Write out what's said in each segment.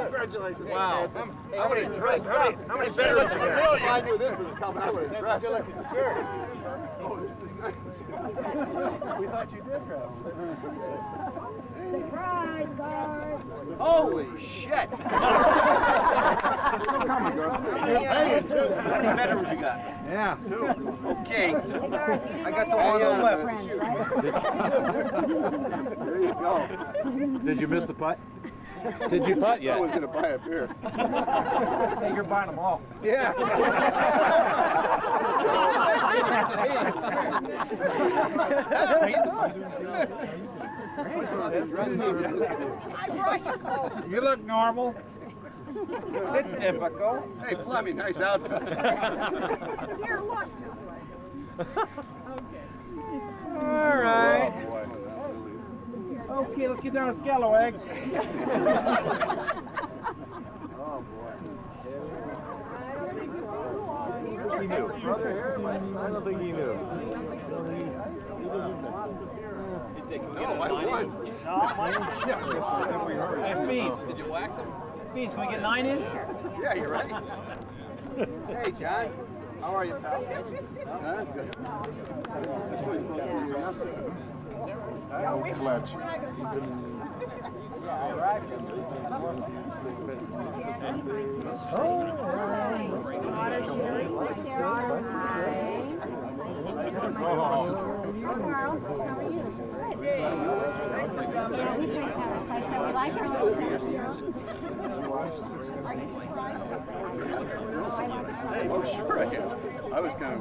Congratulations. Wow. How many veterans you got? If I knew this was coming, I would have dressed. Good luck with the shirt. Oh, this is nice. We thought you did dress. Surprise, guys! Holy shit! Still coming, girl. How many veterans you got? Yeah. 2. Okay. Hey, Garth, I got the one on the left. friends, right? There you go. Did you miss the putt? Did you putt yet? I was going to buy a beer. Hey, you're buying them all. Yeah. You look normal. It's typical. Hey, Flemmy, nice outfit. Here, look. All right. Okay, let's get down to scalawags. Oh, boy. He knew. I don't think he knew. No, I won. Hey, Feeds, did you wax him? Feeds, can we get 9 in? Yeah, you ready? Hey, John. How are you, pal? That's good. Fletch. Oh, sure I am. I was kind of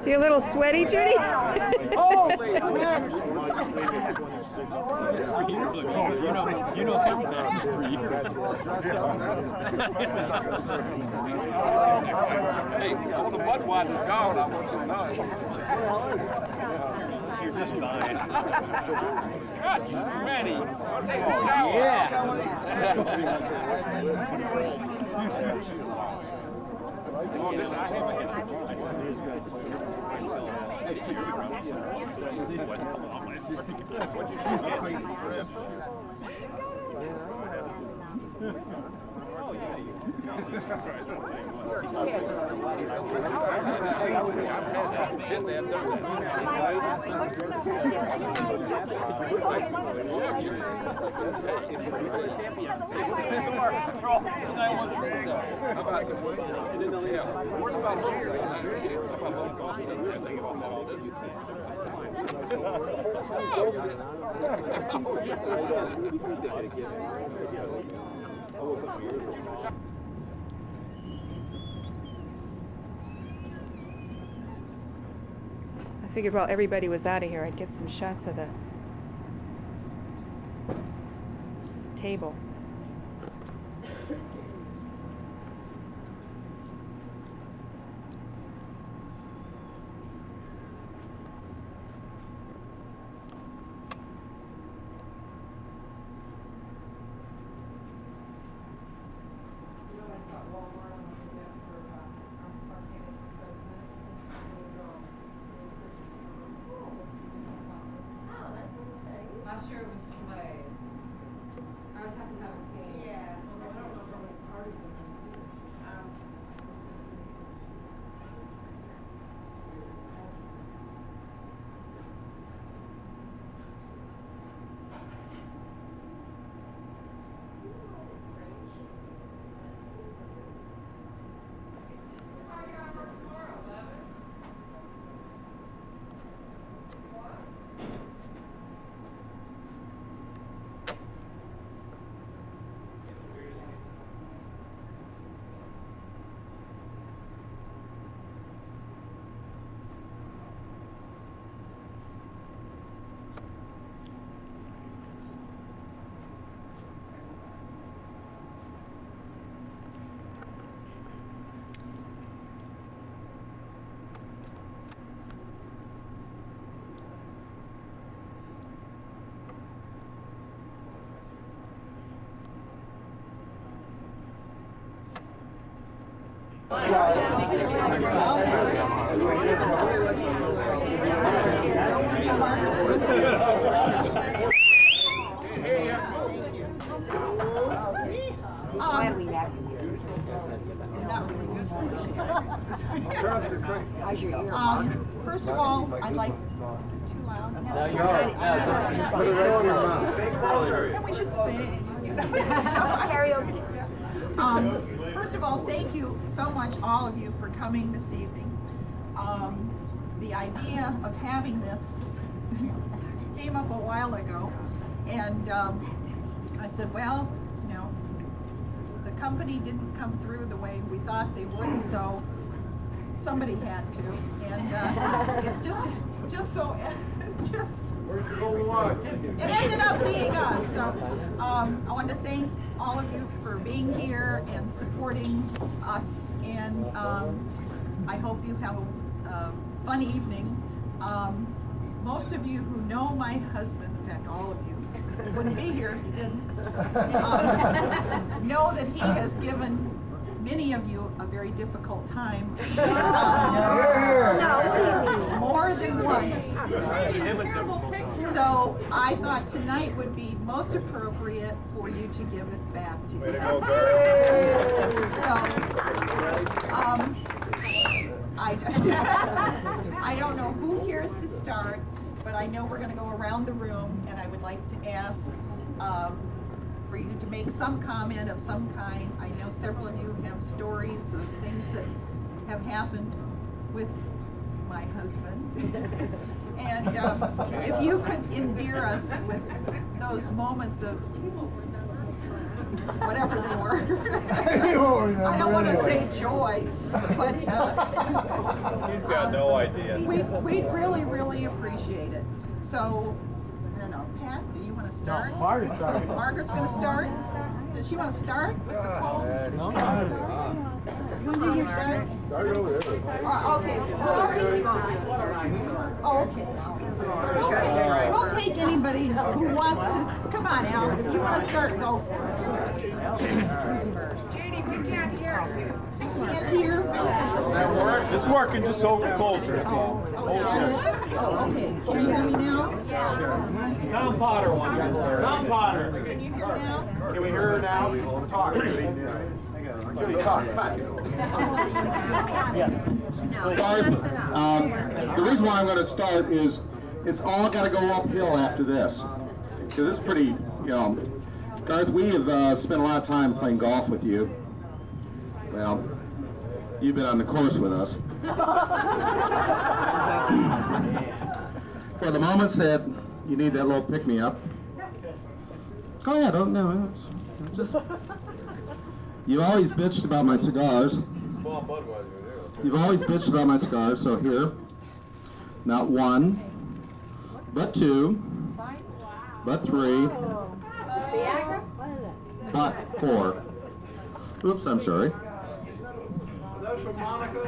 See a little sweaty, Judy? Holy You know something happened in 3 years. Hey, all the Budweiser's gone, I want you to know. You're just dying. God, you're sweaty. Oh, yeah. I figured while everybody was out of here, I'd get some shots of the table. Last year it was sleighs. I was having to have Glad we have First of all, I'd like. Is this too loud? Put it right in your mouth. And we should sing. Karaoke. First of all, thank you so much, all of you, for coming this evening. The idea of having this came up a while ago, and I said, well, you know, the company didn't come through the way we thought they would, so somebody had to, and it just so Where's the golden line? it ended up being us. So I want to thank all of you for being here and supporting us, and I hope you have a fun evening. Most of you who know my husband, in fact all of you, wouldn't be here if you didn't, know that he has given many of you a very difficult time, more than once. So I thought tonight would be most appropriate for you to give it back to him. I don't know who cares to start, but I know we're going to go around the room, and I would like to ask for you to make some comment of some kind. I know several of you have stories of things that have happened with my husband. And if you could endear us with those moments of whatever they were. I don't want to say joy, but He's got no idea. we'd really, really appreciate it. So, I don't know, Pat, do you want to start? No, Margaret's starting. Margaret's going to start? Does she want to start with the poll? You want to start? Start over there. Okay. Oh, okay. We'll take anybody who wants to. Come on, Al. If you want to start, go for it. Katie, we can't hear you. Can't hear? It's working, just hold it closer. Oh, okay. Can you hear me now? Tom Potter one. Tom Potter. Can you hear now? Can we hear her now? Talk, Judy. Judy, talk. Come on. The reason why I'm going to start is it's all got to go uphill after this. Because it's pretty, you know, Garth, we have spent a lot of time playing golf with you. Well, you've been on the course with us. For the moments that you need that little pick-me-up. Oh yeah, don't know. It's just you've always bitched about my cigars. Small Budweiser there. You've always bitched about my cigars, so here, not one, but two, but three, but four. Oops, I'm sorry. Those from Monica?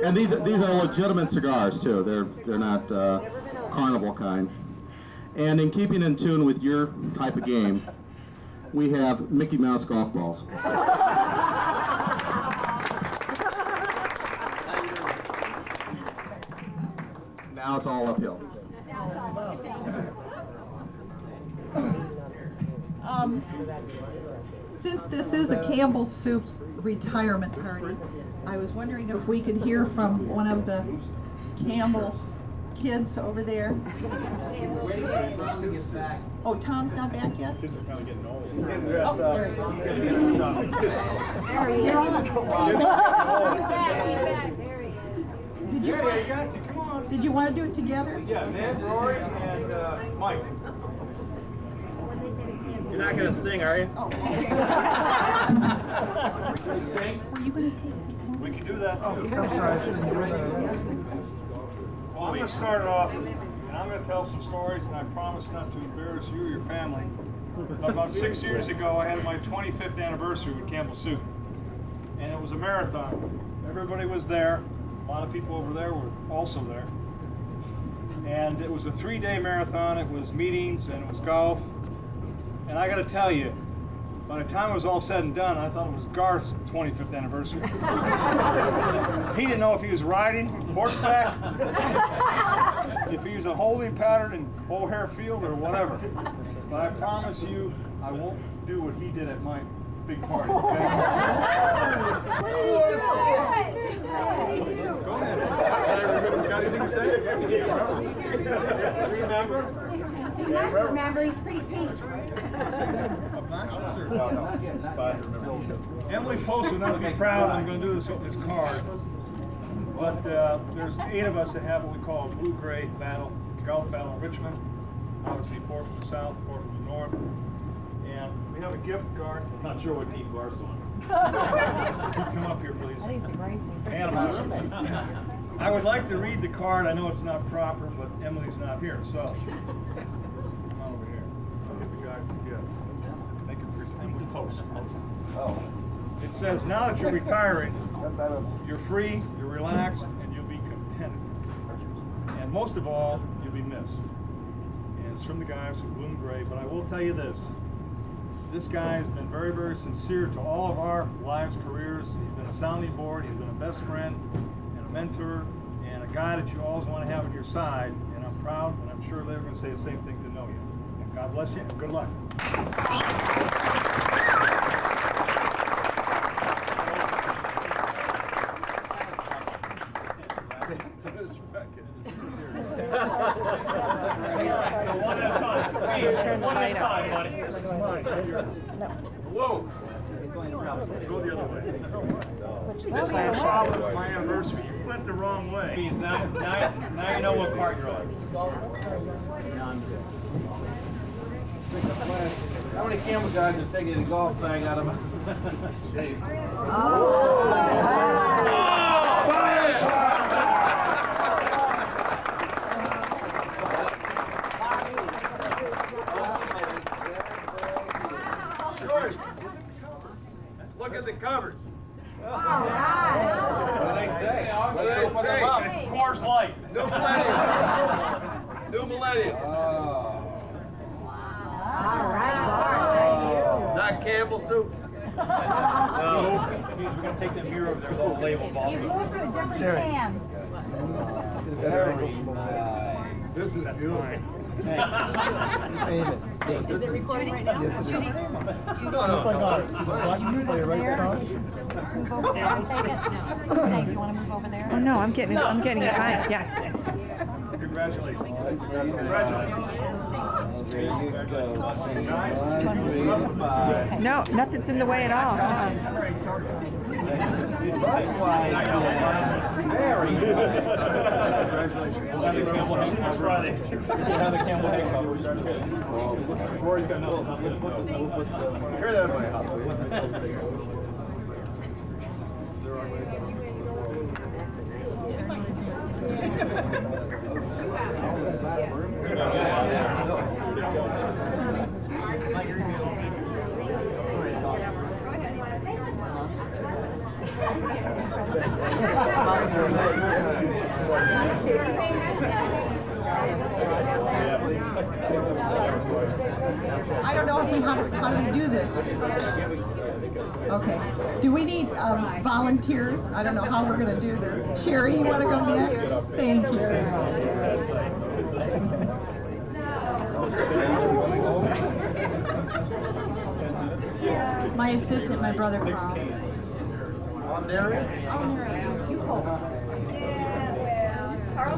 And these are legitimate cigars too. They're not carnival kind. And in keeping in tune with your type of game, we have Mickey Mouse golf balls. Now it's all uphill. Since this is a Campbell Soup retirement party, I was wondering if we could hear from one of the Campbell kids over there. Oh, Tom's not back yet? Oh, there he is. There he is. Did you want to do it together? Yeah, Ned, Rory, and Mike. You're not going to sing, are you? Oh. Were you going to take? We can do that too. I'm sorry. Well, I'm going to start off, and I'm going to tell some stories, and I promise not to embarrass you or your family. About 6 years ago, I had my 25th anniversary with Campbell Soup, and it was a marathon. Everybody was there. A lot of people over there were also there. And it was a 3-day marathon. It was meetings, and it was golf. And I got to tell you, By the time it was all said and done, I thought it was Garth's 25th anniversary. He didn't know if he was riding horseback, if he was a holding pattern in O'Hare Field or whatever. But I promise you, I won't do what he did at my big party, okay? Go ahead. Got anything to say? Remember? He must remember, he's pretty pink. Obnoxious or? No. Emily posted, not to be proud, I'm going to do this card. But there's 8 of us that have what we call a blue-gray battle, golf battle in Richmond. Obviously 4 from the south, 4 from the north. And we have a gift card. I'm not sure what team Garth's on. Come up here, please. I think it's a great thing. And I would like to read the card. I know it's not proper, but Emily's not here, so come on over here. I'll give the guys the gift. Make it for Emily Post. It says, now that you're retiring, you're free, you're relaxed, and you'll be contented. And most of all, you'll be missed. And it's from the guys from Bloom Gray, but I will tell you this. This guy has been very, very sincere to all of our lives, careers. He's been a sounding board, he's been a best friend, and a mentor, and a guy that you always want to have on your side. And I'm proud, and I'm sure they're going to say the same thing to know you. And God bless you, and good luck. Turn the light off. Whoa! Go the other way. This is a problem with my anniversary. You went the wrong way. Now you know what part you're on. How many camel guys have taken a golf bag out of them? Look at the covers. What do they say? What do they say? Coors Light. New millennium. New millennium. All right, Not Campbell soup. No. We're going to take them here over there, those labels You also. moved to a different can. Very nice. This is beautiful. Is it recording right now? Judy? No, no. Move over there. Move over there and take it. No. I'm saying, do you want to move over there? Oh no, I'm getting it time. Yeah. Congratulations. Congratulations. No, nothing's in the way at all. Very Next Friday. Have the camel head covers. Rory's got nothing. Hear that in my house. I don't know how do we do this? Okay. Do we need volunteers? I don't know how we're going to do this. Sherry, you want to go next? Thank you. My assistant, my brother. I'm narrating. You hold.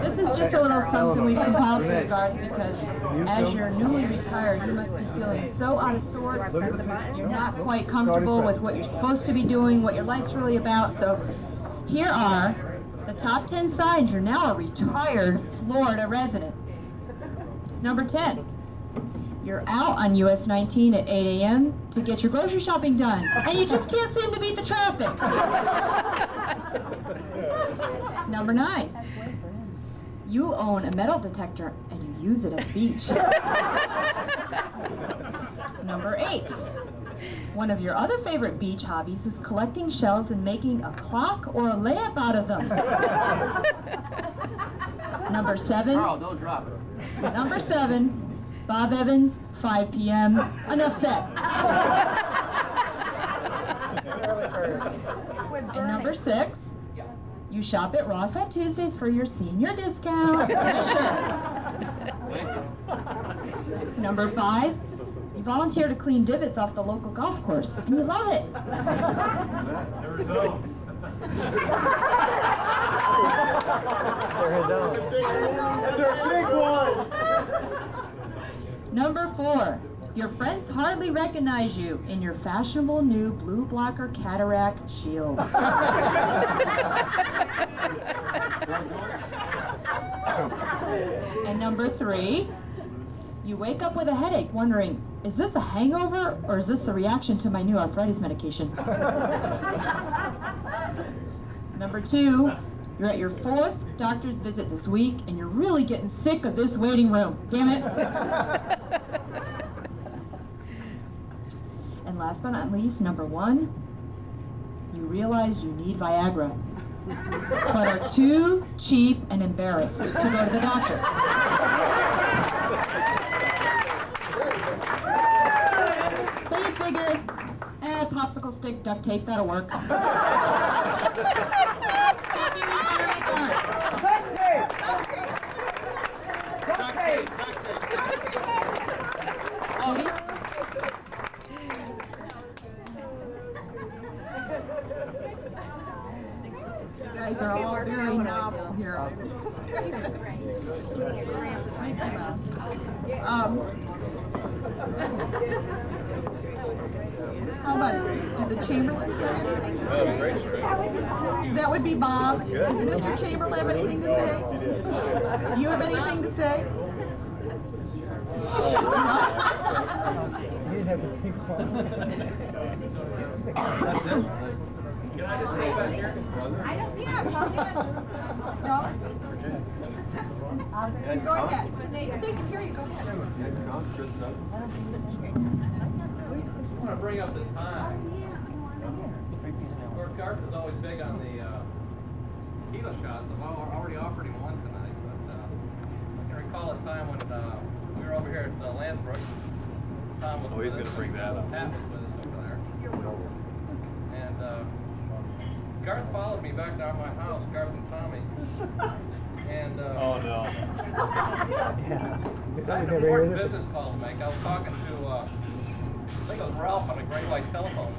This is just a little something we've compiled for you, Garth, because as you're newly retired, you must be feeling so out of sorts. You're not quite comfortable with what you're supposed to be doing, what your life's really about. So here are the top 10 signs you're now a retired Florida resident. Number 10. You're out on US 19 at 8 a.m. to get your grocery shopping done, and you just can't seem to beat the traffic. Number 9. You own a metal detector and you use it at the beach. Number 8. One of your other favorite beach hobbies is collecting shells and making a clock or a lamp out of them. Number 7. Carl, don't drop it. Number 7. Bob Evans, 5 p.m. Enough said. And number 6, you shop at Ross on Tuesdays for your senior discount. Yeah, sure. Number 5, you volunteer to clean divots off the local golf course, and you love it. And they're big ones. Number 4, your friends hardly recognize you in your fashionable new blue blocker cataract shields. And number 3, you wake up with a headache wondering, is this a hangover or is this a reaction to my new arthritis medication? Number 2, you're at your 4th doctor's visit this week and you're really getting sick of this waiting room. Damn it. And last but not least, number 1, you realize you need Viagra, but are too cheap and embarrassed to go to the doctor. So you figure, popsicle stick, duct tape, that'll work. You guys are all very novel here. How about, do the Chamberlains have anything to say? That would be Bob. Does Mr. Chamberlain have anything to say? You have anything to say? Can I just stay back here? No? Go ahead. They can hear you. Go ahead. I want to bring up the time. Of course, Garth is always big on the tequila shots. I've already offered him one tonight, but I can recall a time when we were over here at Lansbrook. Tom was he's going to bring that up. Pat was with us over there. And Garth followed me back down my house, Garth and Tommy. And Oh, no. I had an important business call to make. I was talking to, I think it was Ralph on the Great White telephone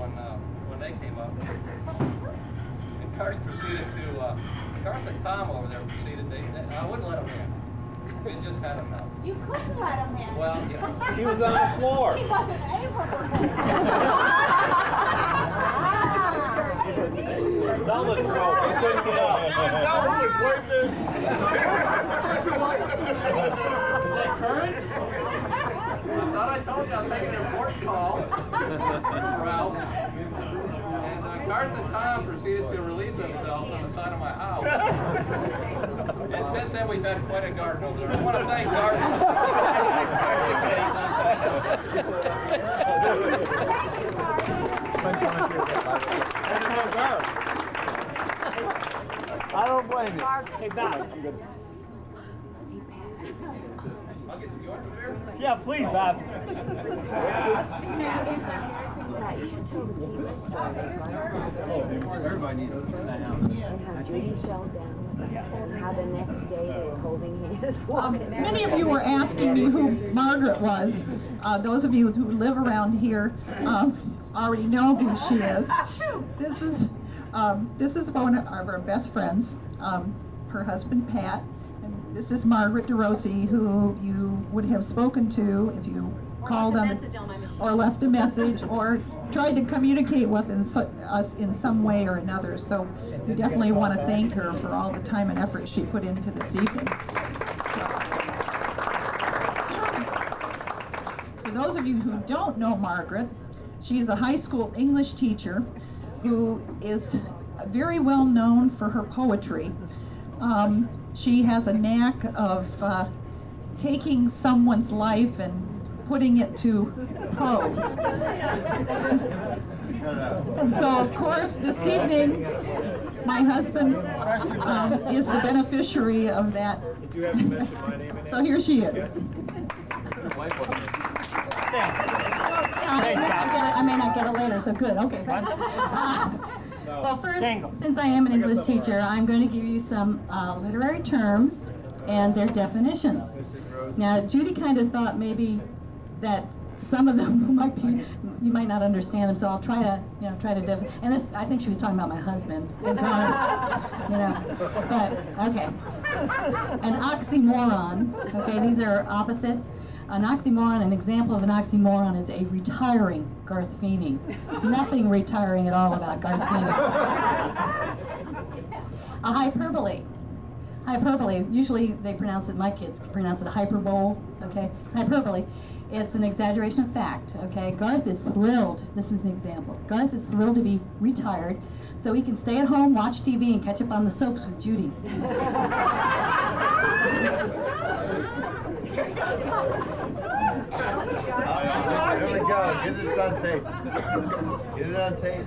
when they came up. And Garth proceeded to, Garth and Tom over there proceeded, I wouldn't let them in. We just had enough. You couldn't let him in. Well, you know. He was on the floor. He wasn't able to. Tell the truth. He couldn't get up. Tell who was worth this. Is that current? I thought I told you I was making an important call. Ralph. And Garth and Tom proceeded to release themselves on the side of my house. And since then we've had quite a garden over there. I want to thank Garth. I don't blame you. Hey, Doc. I'm good. I'll get you want some beer? Yeah, please, Bob. You should tell the people story. Everybody needs to And how Judy fell down, and how the next day they were holding hands. Many of you were asking me who Margaret was. Those of you who live around here already know who she is. This is one of our best friends, her husband Pat, and this is Margaret DeRossi, who you would have spoken to if you called on or left a message or tried to communicate with us in some way or another. So we definitely want to thank her for all the time and effort she put into this evening. For those of you who don't know Margaret, she is a high school English teacher who is very well known for her poetry. She has a knack of taking someone's life and putting it to prose. And so, of course, this evening, my husband is the beneficiary of that. Did you have to mention my name? So here she is. Thanks. I may not get it later, so good, okay. Well, first, since I am an English teacher, I'm going to give you some literary terms and their definitions. Now, Judy kind of thought maybe that some of them might be, you might not understand them, so I'll try to, and this, I think she was talking about my husband, and God, but, okay. An oxymoron, okay, these are opposites. An oxymoron, an example of an oxymoron is a retiring Garth Feeney. Nothing retiring at all about Garth Feeney. A hyperbole. Hyperbole, usually they pronounce it, my kids pronounce it a hyperbole, okay? It's hyperbole. It's an exaggeration of fact, okay? Garth is thrilled, this is an example. Garth is thrilled to be retired so he can stay at home, watch TV, and catch up on the soaps with Judy. There we go. Get this on tape. Get it on tape.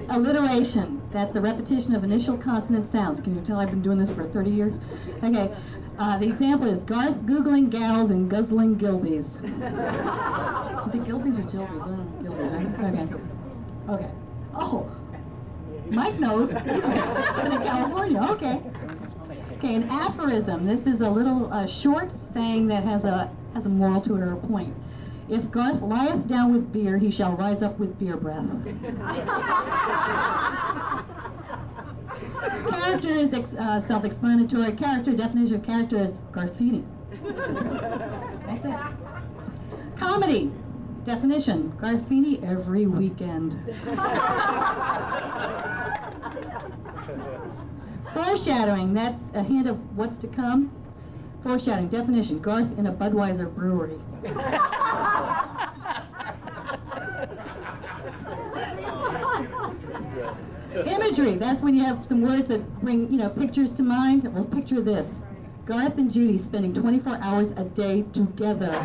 Alliteration. That's a repetition of initial consonant sounds. Can you tell I've been doing this for 30 years? Okay. The example is Garth googling gals and guzzling Gilbies. Is it Gilbies or Gilbies? Gilbies, right? Okay. Okay. Oh, Mike knows. He's in California. Okay. Okay, an aphorism. This is a little short saying that has a moral to it or a point. If Garth lieth down with beer, he shall rise up with beer breath. Character is self-explanatory. Character, definition of character is Garth Feeney. That's it. Comedy, definition, Garth Feeney every weekend. Foreshadowing, that's a hint of what's to come. Foreshadowing, definition, Garth in a Budweiser brewery. Imagery, that's when you have some words that bring, pictures to mind. Well, picture this. Garth and Judy spending 24 hours a day together.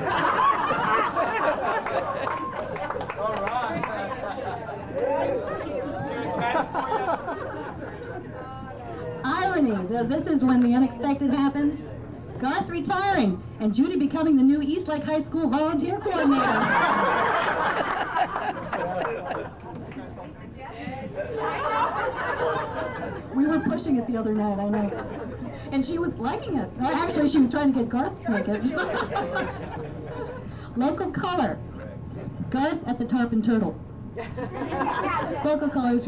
Irony, this is when the unexpected happens. Garth retiring and Judy becoming the new Eastlake High School volunteer coordinator. We were pushing it the other night, I know. And she was liking it. Actually, she was trying to get Garth to take it. Local color. Garth at the Tarpon Turtle. Local colors,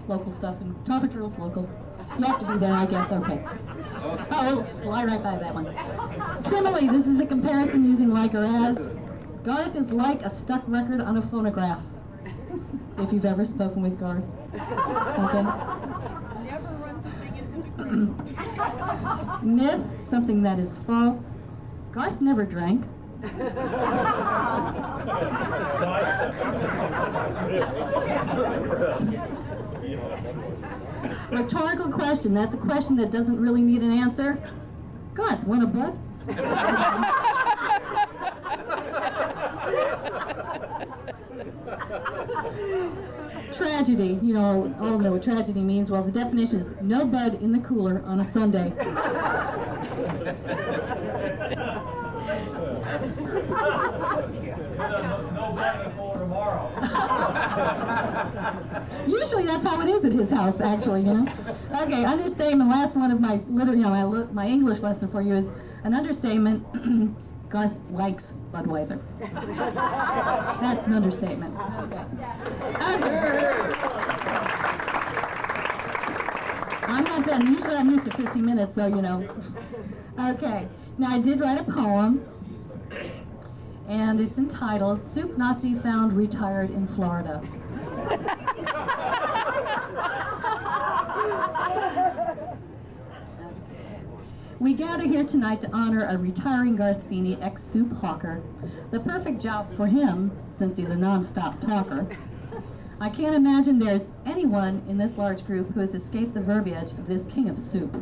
local stuff. And Tarpon Turtle's local. You have to be there, I guess. Okay. Oh, fly right by that one. Simile, this is a comparison using like or as. Garth is like a stuck record on a phonograph. If you've ever spoken with Garth. Okay. Never run something into the ground. Myth, something that is false. Garth never drank. Rhetorical question, that's a question that doesn't really need an answer. Garth, want a butt? Tragedy, all know what tragedy means. Well, the definition is no bud in the cooler on a Sunday. Usually that's how it is at his house, actually, Okay, understatement, last one of my my English lesson for you is an understatement. Garth likes Budweiser. That's an understatement. Okay. I'm not done. Usually I'm used to 50 minutes, so Okay. Now I did write a poem, and it's entitled "Soup Nazi Found Retired in Florida." We gather here tonight to honor a retiring Garth Feeney, ex-soup hawker. The perfect job for him, since he's a non-stop talker. I can't imagine there's anyone in this large group who has escaped the verbiage of this king of soup.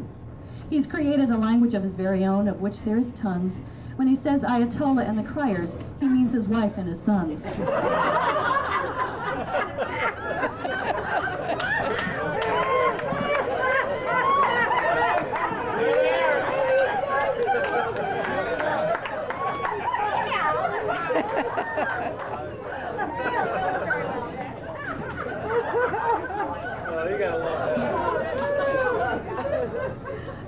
He's created a language of his very own, of which there's tons. When he says Ayatollah and the criers, he means his wife and his sons. gotta love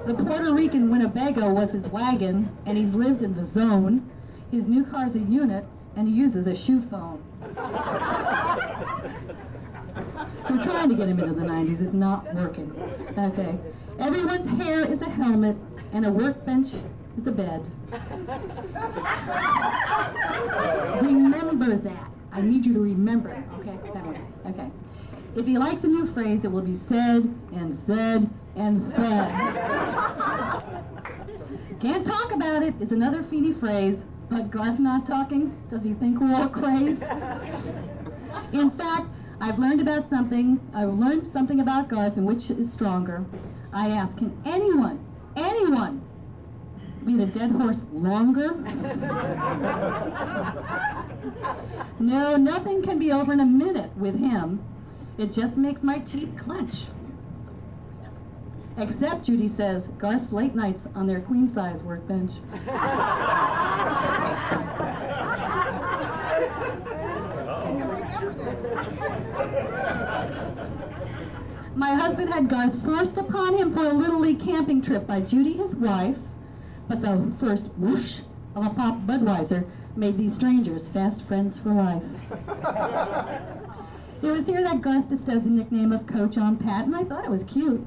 The Puerto Rican Winnebago was his wagon, and he's lived in the zone. His new car's a unit, and he uses a shoe phone. We're trying to get him into the 90s. It's not working. Okay. Everyone's hair is a helmet, and a workbench is a bed. Remember that. I need you to remember it. Okay? That one. Okay. If he likes a new phrase, it will be said and said and said. Can't talk about it is another Feeney phrase, but Garth not talking? Does he think we're all crazed? In fact, I've learned something about Garth and which is stronger. I ask, can anyone beat a dead horse longer? No, nothing can be over in a minute with him. It just makes my teeth clench. Except, Judy says, Garth's late nights on their queen-size workbench. My husband had Garth forced upon him for a Little League camping trip by Judy, his wife, but the first whoosh of a pop Budweiser made these strangers fast friends for life. It was here that Garth bestowed the nickname of Coach on Pat, and I thought it was cute.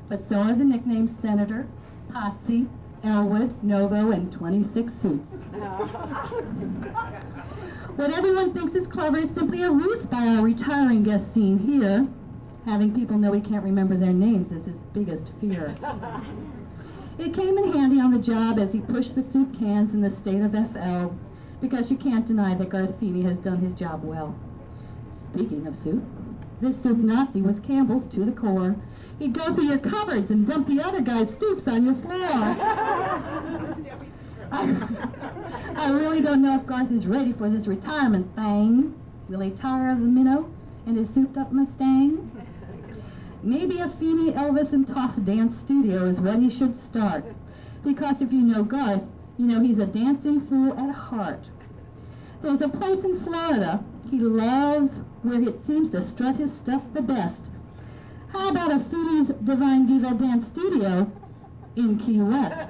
But so are the nicknames Senator, Potsy, Elwood, Novo, and 26 Suits. What everyone thinks is clever is simply a ruse by our retiring guest seen here. Having people know he can't remember their names is his biggest fear. It came in handy on the job as he pushed the soup cans in the state of FL, because you can't deny that Garth Feeney has done his job well. Speaking of soup, this soup Nazi was Campbell's to the core. He'd go through your cupboards and dump the other guy's soups on your floor. I really don't know if Garth is ready for this retirement thing. Will he tire of the minnow and his souped-up Mustang? Maybe a Feeney, Elvis, and Toss dance studio is what he should start. Because if you know Garth, you know he's a dancing fool at heart. There's a place in Florida he loves where it seems to strut his stuff the best. How about a Feeney's Divine Diva Dance Studio in Key West?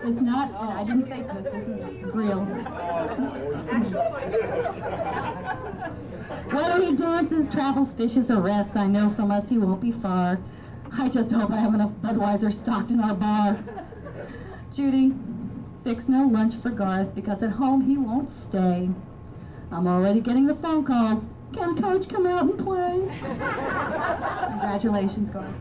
It's not, I didn't fake this is real. Whether he dances, travels, fishes, or rests, I know from us he won't be far. I just hope I have enough Budweiser stocked in our bar. Judy, fix no lunch for Garth because at home he won't stay. I'm already getting the phone calls. Can Coach come out and play? Congratulations, Garth.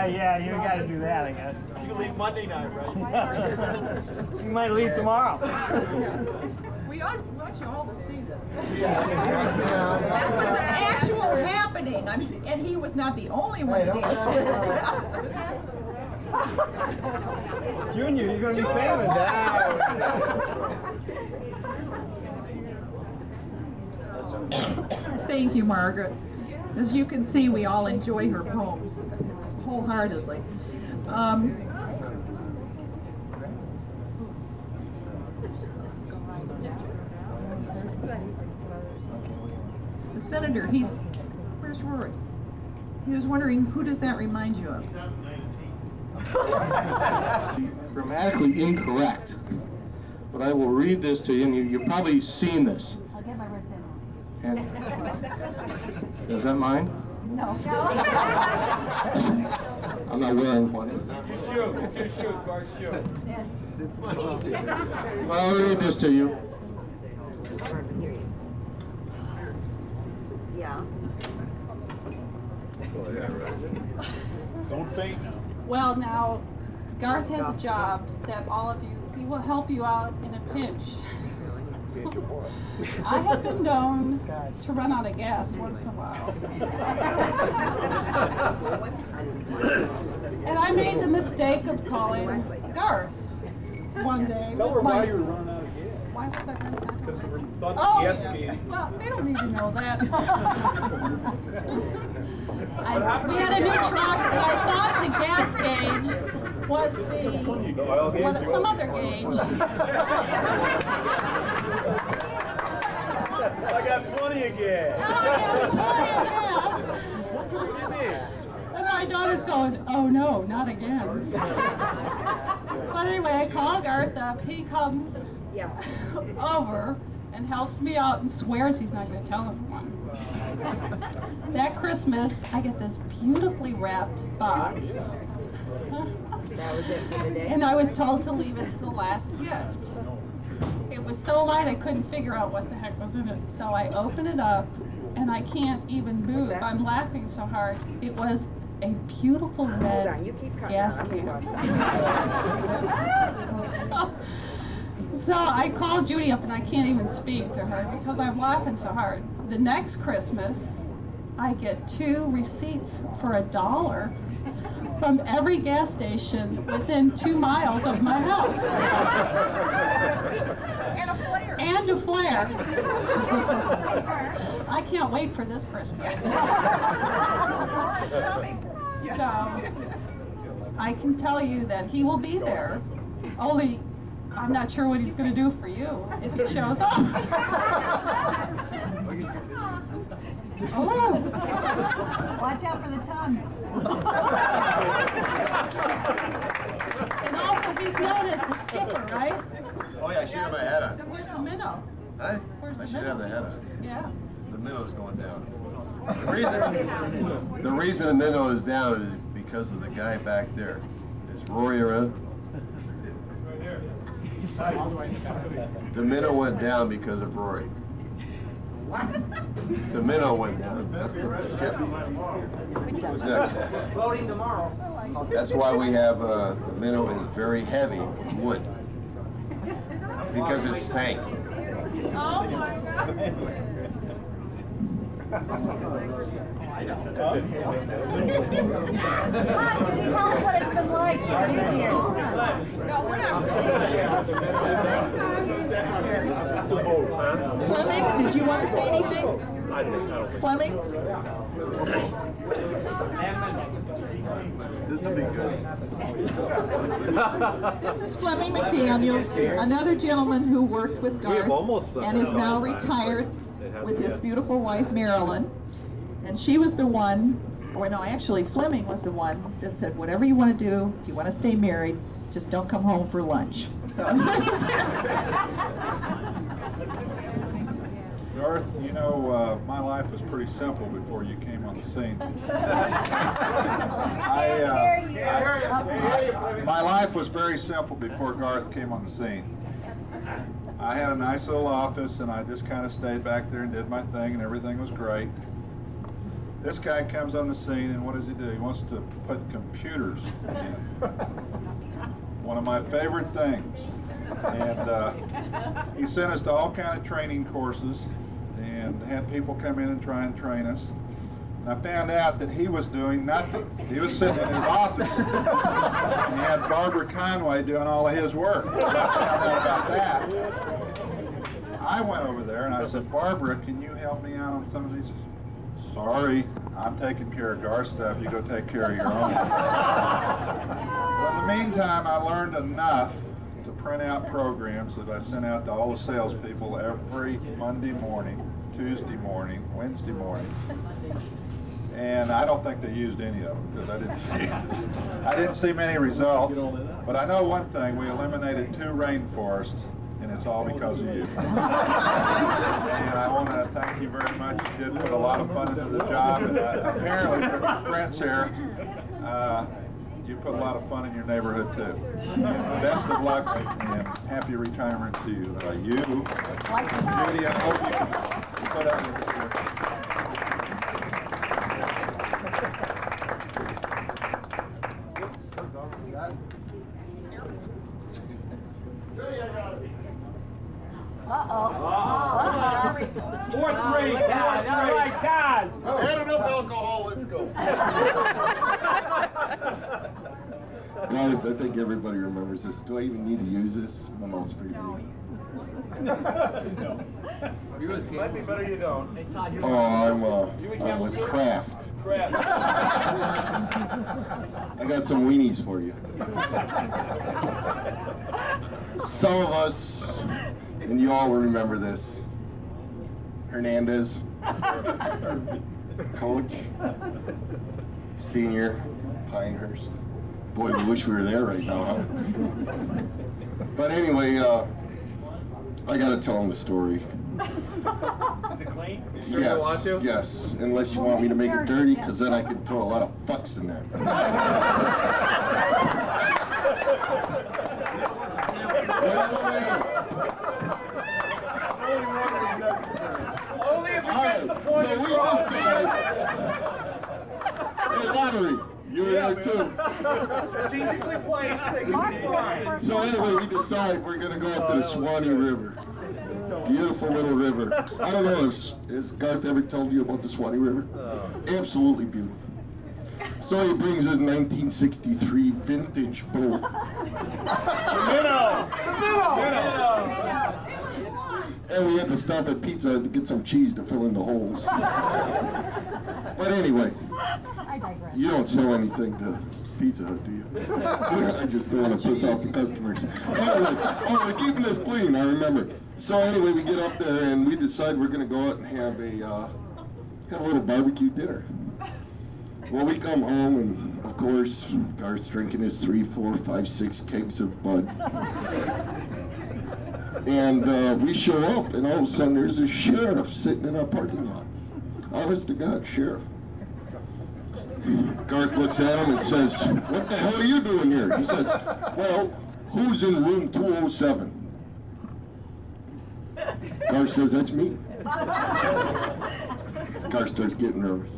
Yeah, you got to do that, I guess. You can leave Monday night, right? You might leave tomorrow. We want you all to see this. This was an actual happening. I mean, and he was not the only one to dance. Junior, you're going to be famous. Thank you, Margaret. As you can see, we all enjoy her poems wholeheartedly. The senator, where's Rory? He was wondering, who does that remind you of? Grammatically incorrect, but I will read this to you, and you've probably seen this. I'll get my red pen. And, is that mine? No. I'm not wearing one. It's your shoe, Garth's shoe. But I'll read this to you. Yeah. Don't faint now. Well, now, Garth has a job that all of you, he will help you out in a pinch. I have been known to run out of gas once in a while. And I made the mistake of calling Garth one day. Tell her with why my- you were running out of gas. Why was I running out of gas? Because we thought Oh, the gas yeah. gauge. Well, they don't need to know that. We had a new truck, and I thought the gas gauge was some other gauge. I got plenty of gas. And my daughter's going, oh no, not again. But anyway, I call Garth up. He comes over and helps me out and swears he's not going to tell anyone. That Christmas, I get this beautifully wrapped box. That was it for the day? And I was told to leave it to the last gift. It was so light I couldn't figure out what the heck was in it. So I open it up and I can't even move. I'm laughing so hard. It was a beautiful red gas can. So I called Judy up and I can't even speak to her because I'm laughing so hard. The next Christmas, I get 2 receipts for $1 from every gas station within 2 miles of my house. And a flare. And a flare. I can't wait for this Christmas. More is coming. So I can tell you that he will be there. Only I'm not sure what he's going to do for you if he shows up. Oh. Watch out for the tongue. And also he's known as the skipper, right? Oh yeah, I should have my hat on. Where's the minnow? Huh? Where's I the should have the minnow? hat on. Yeah. The minnow's going down. The reason the minnow is down is because of the guy back there. Is Rory around? The minnow went down because of Rory. The minnow went down. That's the ship. Who's next? Voting tomorrow. That's why we have, the minnow is very heavy with wood. Because it sank. Oh my God. Hi, Judy, tell us what it's been like being here. No, we're not ready. Fleming, did you want to say anything? Fleming? This will be good. This is Fleming McDaniels, another gentleman who worked with Garth and is now retired with his beautiful wife, Marilyn. And she was the one, or no, actually Fleming was the one that said, whatever you want to do, if you want to stay married, just don't come home for lunch. So. Garth, you know, my life was pretty simple before you came on the scene. My life was very simple before Garth came on the scene. I had a nice little office and I just kind of stayed back there and did my thing and everything was great. This guy comes on the scene and what does he do? He wants to put computers in. One of my favorite things. And he sent us to all kind of training courses and had people come in and try and train us. And I found out that he was doing nothing. He was sitting in his office and he had Barbara Conway doing all of his work. When I found out about that, I went over there and I said, Barbara, can you help me out on some of these? Sorry, I'm taking care of Gar's stuff. You go take care of your own. Well, in the meantime, I learned enough to print out programs that I sent out to all the salespeople every Monday morning, Tuesday morning, Wednesday morning. And I don't think they used any of them because I didn't see many results. But I know one thing: we eliminated 2 rainforests, and it's all because of you. And I want to thank you very much. You did put a lot of fun into the job, and apparently from your friends here, you put a lot of fun in your neighborhood too. Best of luck and happy retirement to you. Judy, I hope you can put up with it. Uh-oh. Garth, I think everybody remembers this. Do I even need to use this? My mouth's pretty big. Might be better you don't. Hey, Todd, you're I'm with Kraft. I got some weenies for you. Some of us, and you all will remember this, Hernandez, Coach, Senior, Pinehurst. Boy, we wish we were there right now, huh? But anyway, I gotta tell them the story. Is it clean? Yes, You want to? yes, unless you want me to make it dirty, because then I can throw a lot of fucks in there. Only if you get the point So we across. decide. Hey, lottery, you were there too. Strategically placed, they can be fine. So anyway, we decide we're gonna go up to the Swanee River. Beautiful little river. I don't know, has Garth ever told you about the Swanee River? Absolutely beautiful. So he brings his 1963 vintage boat. And we had to stop at Pizza Hut to get some cheese to fill in the holes. But anyway, you don't sell anything to Pizza Hut, do you? I just don't want to piss off the customers. Anyway, we're keeping this clean, I remember. So anyway, we get up there and we decide we're going to go out and have a little barbecue dinner. Well, we come home and, of course, Garth's drinking his 3, 4, 5, 6 kegs of Bud. And we show up, and all of a sudden there's a sheriff sitting in our parking lot. Honest to God, sheriff. Garth looks at him and says, "What the hell are you doing here?" He says, "Well, who's in room 207? Garth says, "That's me." Garth starts getting nervous.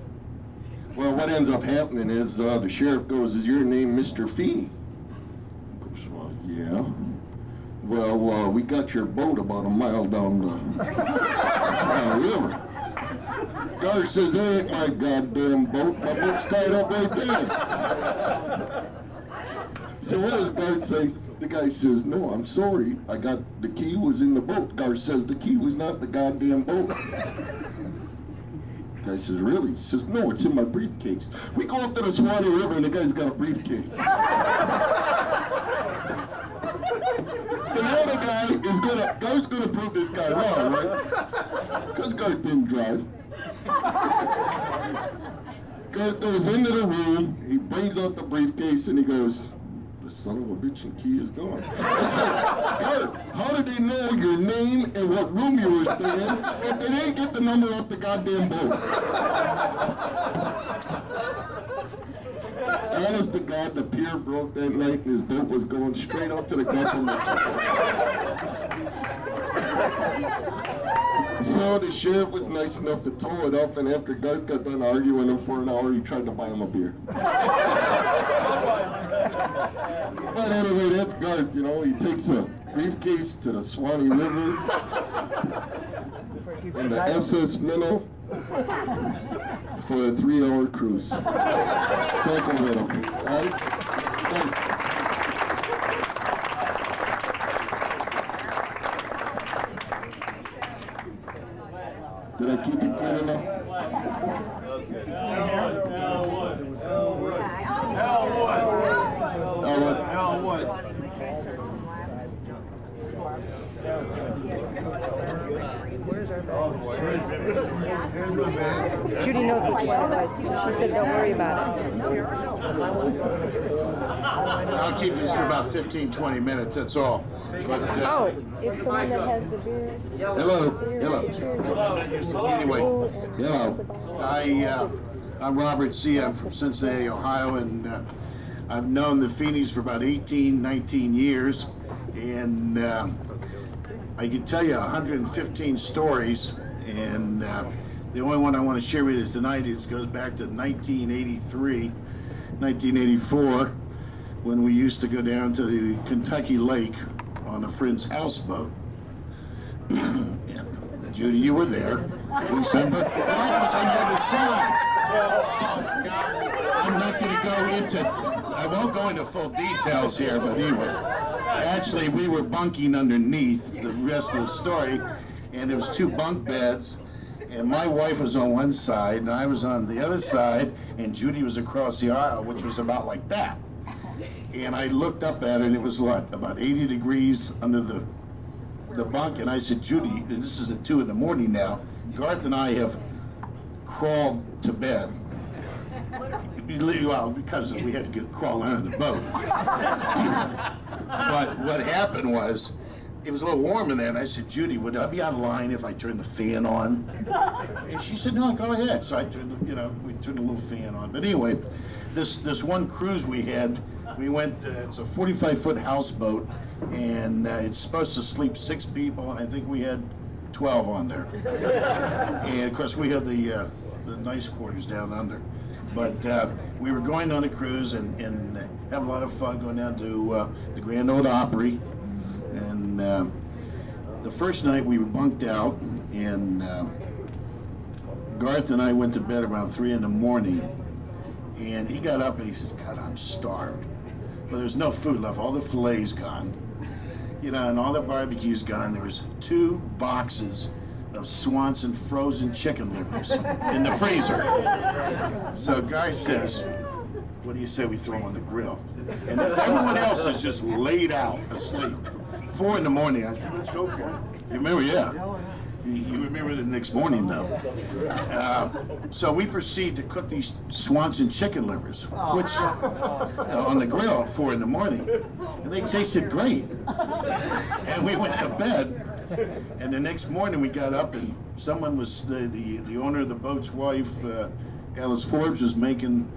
Well, what ends up happening is the sheriff goes, "Is your name Mr. Feeney?" Goes, "Well, yeah." "Well, we got your boat about a mile down the river." Garth says, "That ain't my goddamn boat. My boat's tied up right there." So what does Garth say? The guy says, "No, I'm sorry. The key was in the boat." Garth says, "The key was not the goddamn boat." The guy says, "Really?" He says, "No, it's in my briefcase." We go up to the Swanee River and the guy's got a briefcase. So now the guy is Garth's gonna prove this guy wrong, right? Because Garth didn't drive. Garth goes into the room, he brings out the briefcase and he goes, "The son of a bitch and key is gone." I said, "Garth, how did they know your name and what room you were staying in if they didn't get the number off the goddamn boat?" Honest to God, the pier broke that night and his boat was going straight out to the Gulf of Mexico. So the sheriff was nice enough to tow it up, and after Garth got done arguing him for an hour, he tried to buy him a beer. But anyway, that's Garth, you know. He takes a briefcase to the Swanee River and the SS Minnow for a 3-hour cruise. Take him with him, right? Thanks. Did I keep it clean enough? Elwood. Judy knows which one it was. She said, "Don't worry about it." I'll keep this for about 15, 20 minutes, that's all. But, Oh, it's the one that has the beer. Hello. Anyway, Hello. I'm Robert C. I'm from Cincinnati, Ohio, and I've known the Feeneys for about 18, 19 years, and I can tell you 115 stories, and the only one I want to share with you tonight goes back to 1983, 1984, when we used to go down to the Kentucky Lake on a friend's houseboat. Judy, you were there. We said, but that was on the other side. I'm not going to won't go into full details here, but anyway, actually we were bunking underneath the rest of the story, and there was 2 bunk beds, and my wife was on one side, and I was on the other side, and Judy was across the aisle, which was about like that. And I looked up at her, and it was what, about 80 degrees under the bunk, and I said, Judy, this is at 2 in the morning now, Garth and I have crawled to bed. Well, because we had to crawl under the boat. But what happened was, it was a little warm in there, and I said, Judy, would I be out of line if I turned the fan on? And she said, no, go ahead. So I turned, we turned a little fan on. But anyway, this one cruise we had, we went, it's a 45-foot houseboat, and it's supposed to sleep 6 people, and I think we had 12 on there. And of course, we had the nice quarters down under. But we were going on a cruise and have a lot of fun going down to the Grand Ole Opry. And the first night we were bunked out, and Garth and I went to bed around 3 in the morning. And he got up and he says, God, I'm starved. But there's no food left. All the fillets gone. And all the barbecue's gone. There was 2 boxes of Swanson frozen chicken livers in the freezer. So Guy says, what do you say we throw them on the grill? And everyone else is just laid out asleep. 4 in the morning, I said, let's go for it. You remember, yeah. You remember the next morning, though. So we proceed to cook these Swanson chicken livers, which on the grill at 4 in the morning. And they tasted great. And we went to bed. And the next morning we got up, and someone was, the owner of the boat's wife, Alice Forbes, was making,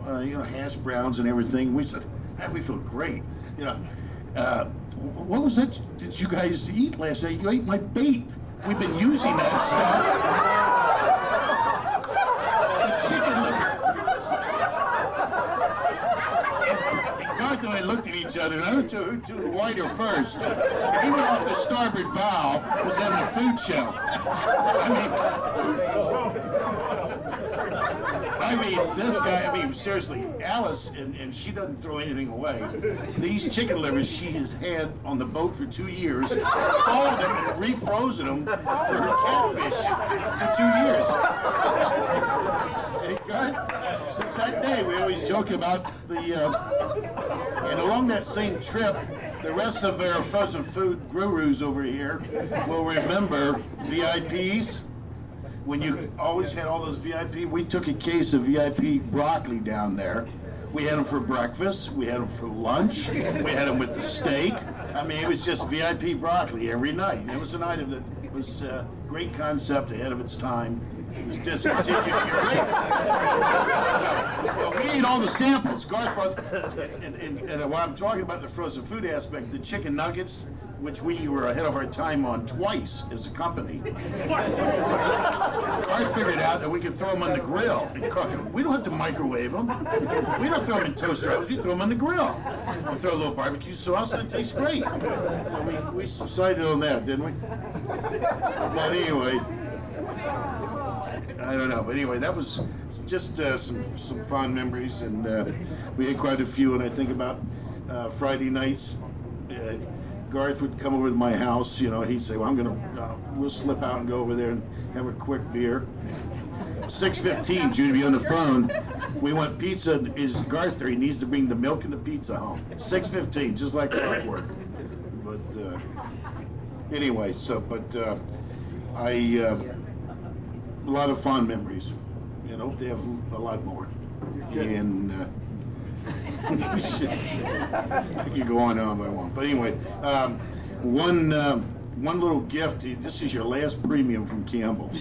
hash browns and everything. We said, we feel great. What was that did you guys eat last night? You ate my bait. We've been using that stuff. The chicken liver. And Garth and I looked at each other, and I went to the whiter first. And he went off the starboard bow, was having a food show. I mean, this guy, seriously, Alice, and she doesn't throw anything away. These chicken livers she has had on the boat for 2 years, thawed them and refrozen them for her catfish for 2 years. And God, since that day, we always joke about and along that same trip, the rest of our frozen food gurus over here will remember VIPs. When you always had all those VIP, we took a case of VIP broccoli down there. We had them for breakfast, we had them for lunch, we had them with the steak. It was just VIP broccoli every night. It was an item that was a great concept ahead of its time. It was discontinued here later. So we ate all the samples. Garth brought, and while I'm talking about the frozen food aspect, the chicken nuggets, which we were ahead of our time on twice as a company. Garth figured out that we could throw them on the grill and cook them. We don't have to microwave them. We don't throw them in toaster ovens. We throw them on the grill. We throw a little barbecue sauce, and it tastes great. So we decided on that, didn't we? But anyway, I don't know. But anyway, that was just some fond memories, and we had quite a few. And I think about Friday nights. Garth would come over to my house, he'd say, well, we'll slip out and go over there and have a quick beer. 6:15, Judy be on the phone. We want pizza. Is Garth there? He needs to bring the milk and the pizza home. 6:15, just like clockwork. But anyway, a lot of fond memories. Hope they have a lot more. And I could go on, but I won't. But anyway, one little gift. This is your last premium from Campbell's.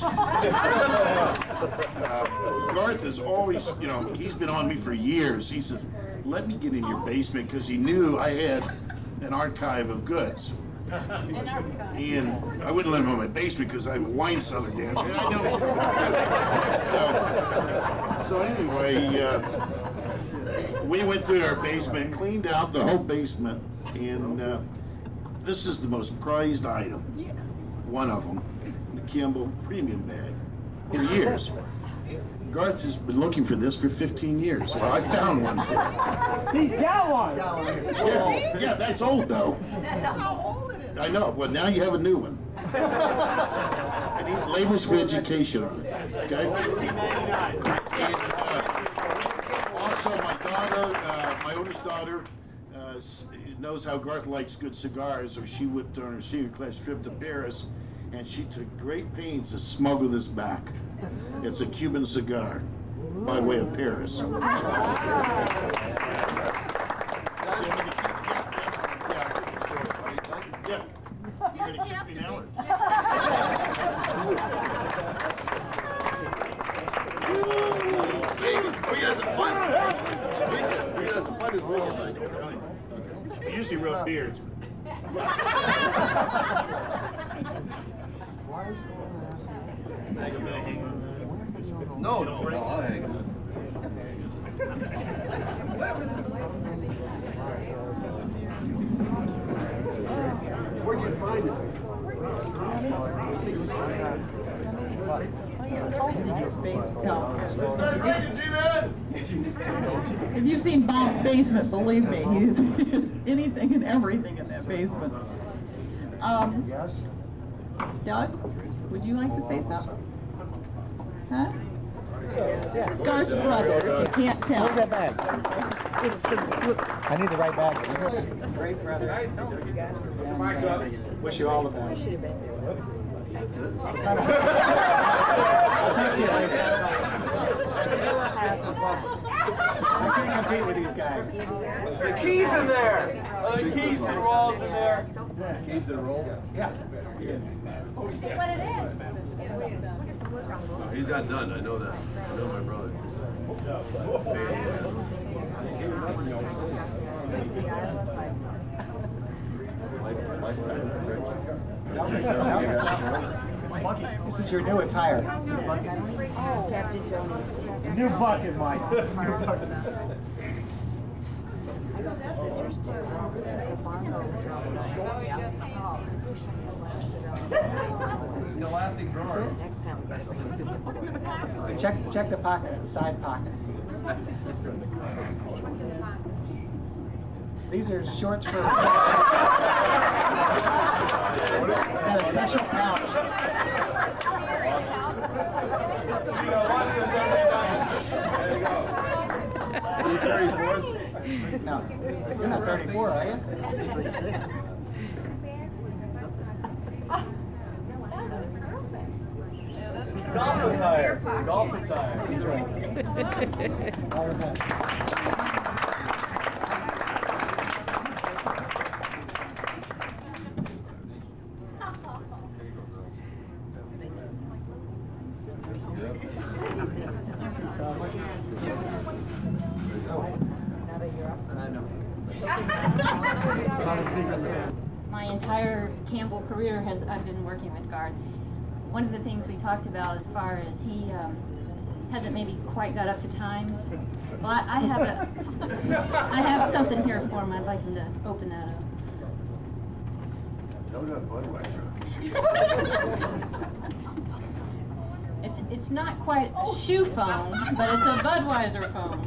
Garth is always, he's been on me for years. He says, let me get in your basement, because he knew I had an archive of goods. And I wouldn't let him in my basement because I have a wine cellar down there. I know. So anyway, we went through our basement, cleaned out the whole basement, and this is the most prized item. One of them, the Campbell Premium Bag, for years. Garth has been looking for this for 15 years. Well, I found one for him. He's got one. Yeah, that's old though. How old it is. I know. Well, now you have a new one. And he labels for education on it. Okay. And, also, my daughter, my oldest daughter, knows how Garth likes good cigars, so she went on her senior class trip to Paris, and she took great pains to smuggle this back. It's a Cuban cigar by way of Paris. Yeah. You gonna kiss me now? We usually rub beards. No, I'll hang it. Where'd you find this? If you've seen Bob's basement, believe me, he's anything and everything in that basement. Doug, would you like to say something? Huh? This is Garth's brother, if you can't tell. Where's that bag? It's the I need the right bag. Great brother. Wish you all the best. I'll talk to you later. I can't compete with these guys. The keys in there. The keys to the rolls in there. Keys to the roll? Yeah. See what it is. He's got none, I know that. I know my brother. This is your new attire. Captain Jonas. New bucket, Mike. Elastic drawer. Next time. Check the pocket, the side pocket. These are shorts for. It's got a special pouch. He's 34. No, you're not 34, are you? 36. Golf attire. Golf attire. All right. My entire Campbell career I've been working with Garth. One of the things we talked about as far as he hasn't maybe quite got up to times. Well, I have something here for him. I'd like him to open that up. It's not quite a shoe phone, but it's a Budweiser phone.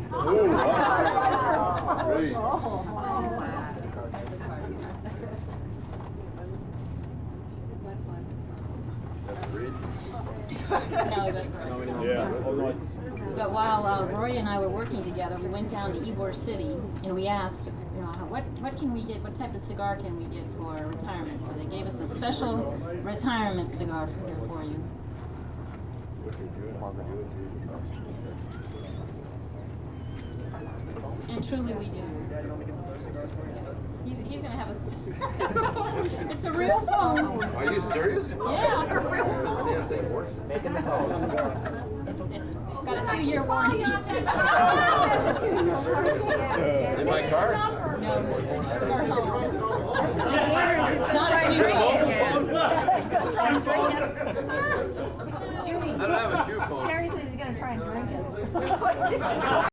Great. No, that's right. Yeah. But while Roy and I were working together, we went down to Ybor City and we asked, you know, what can we get? What type of cigar can we get for retirement? So they gave us a special retirement cigar for you. And truly, we do. He's gonna have a. It's a phone. It's a real phone. Are you serious? Yeah. This damn thing works. It's got a 2-year warranty. In my car? No, it's our home. It's not a shoe phone. Judy. I don't have a shoe phone. Sherry says he's gonna try and drink it.